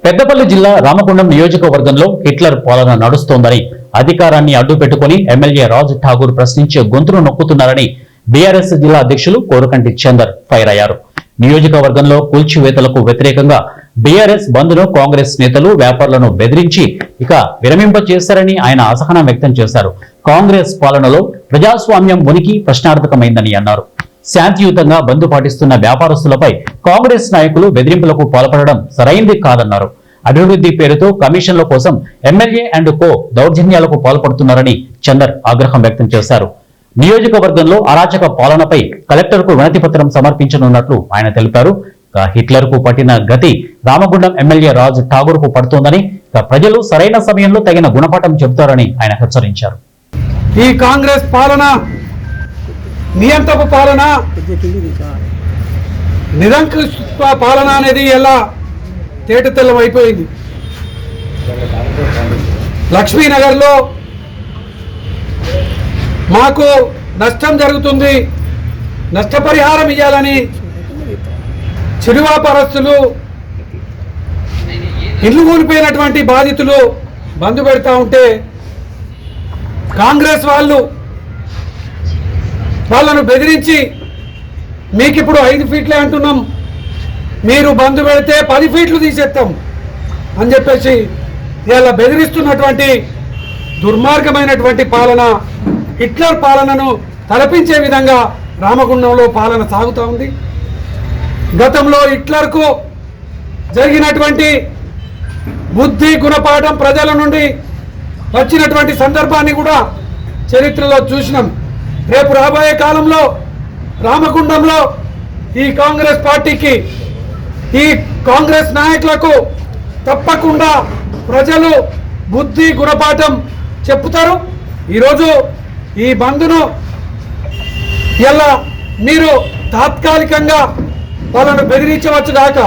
పెద్దపల్లి జిల్లా రామగుండం నియోజకవర్గంలో హిట్లర్ పాలన నడుస్తోందని అధికారాన్ని అడ్డుపెట్టుకుని ఎమ్మెల్యే రాజ్ ఠాగూర్ ప్రశ్నించే గొంతును నొక్కుతున్నారని బీఆర్ఎస్ జిల్లా అధ్యక్షులు కోరకంటి చందర్ ఫైర్ అయ్యారు. నియోజకవర్గంలో కూల్చివేతలకు వ్యతిరేకంగా బీఆర్ఎస్ బంద్ను కాంగ్రెస్ నేతలు వ్యాపారులను బెదిరించి ఇక విరమింప చేశారని ఆయన అసహనం వ్యక్తం చేశారు. కాంగ్రెస్ పాలనలో ప్రజాస్వామ్యం ఉనికి ప్రశ్నార్థకమైందని అన్నారు. శాంతియుతంగా బంద్ పాటిస్తున్న వ్యాపారస్తులపై కాంగ్రెస్ నాయకులు బెదిరింపులకు పాల్పడడం సరైంది కాదన్నారు. అభివృద్ధి పేరుతో కమిషన్ల కోసం ఎమ్మెల్యే అండ్ కో దౌర్జన్యాలకు పాల్పడుతున్నారని చందర్ ఆగ్రహం వ్యక్తం చేశారు. నియోజకవర్గంలో అరాచక పాలనపై కలెక్టర్కు వినతి పత్రం సమర్పించనున్నట్లు ఆయన తెలిపారు. హిట్లర్ కు పట్టిన గతి రామగుండం ఎమ్మెల్యే రాజ్ ఠాగూర్ కు పడుతోందని, ప్రజలు సరైన సమయంలో తగిన గుణపాఠం చెబుతారని ఆయన హెచ్చరించారు. ఈ కాంగ్రెస్ పాలన నియంత్రణ పాలన, నిరంకుశ పాలన అనేది ఎలా తేటతెల్లం అయిపోయింది. లక్ష్మీనగర్లో మాకు నష్టం జరుగుతుంది, నష్టపరిహారం ఇవ్వాలని చిరు వ్యాపారస్తులు, ఇల్లు కూలిపోయినటువంటి బాధితులు బంద్ పెడతా ఉంటే కాంగ్రెస్ వాళ్ళను బెదిరించి మీకు ఇప్పుడు 5 ఫీట్లే అంటున్నాం, మీరు బంద్ పెడితే 10 ఫీట్లు తీసేస్తాం అని చెప్పేసి ఇలా బెదిరిస్తున్నటువంటి దుర్మార్గమైనటువంటి పాలన, హిట్లర్ పాలనను తలపించే విధంగా రామగుండంలో పాలన సాగుతూ ఉంది. గతంలో హిట్లర్కు జరిగినటువంటి బుద్ధి గుణపాఠం ప్రజల నుండి వచ్చినటువంటి సందర్భాన్ని కూడా చరిత్రలో చూసినాం. రేపు రాబోయే కాలంలో రామగుండంలో ఈ కాంగ్రెస్ పార్టీకి, ఈ కాంగ్రెస్ నాయకులకు తప్పకుండా ప్రజలు బుద్ధి గుణపాఠం చెప్తారు. ఈరోజు ఈ బంద్ను ఎలా మీరు తాత్కాలికంగా వాళ్ళను బెదిరించవచ్చు కాక,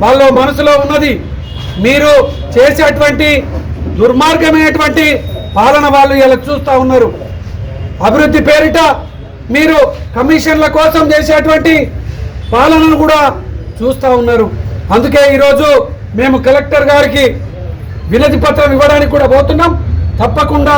వాళ్ళ మనసులో ఉన్నది మీరు చేసేటువంటి దుర్మార్గమైనటువంటి పాలన వాళ్ళు ఇలా చూస్తూ ఉన్నారు. అభివృద్ధి పేరిట మీరు కమిషన్ల కోసం చేసేటువంటి పాలనను కూడా చూస్తూ ఉన్నారు. అందుకే ఈరోజు మేము కలెక్టర్ గారికి వినతి పత్రం ఇవ్వడానికి కూడా పోతున్నాం. తప్పకుండా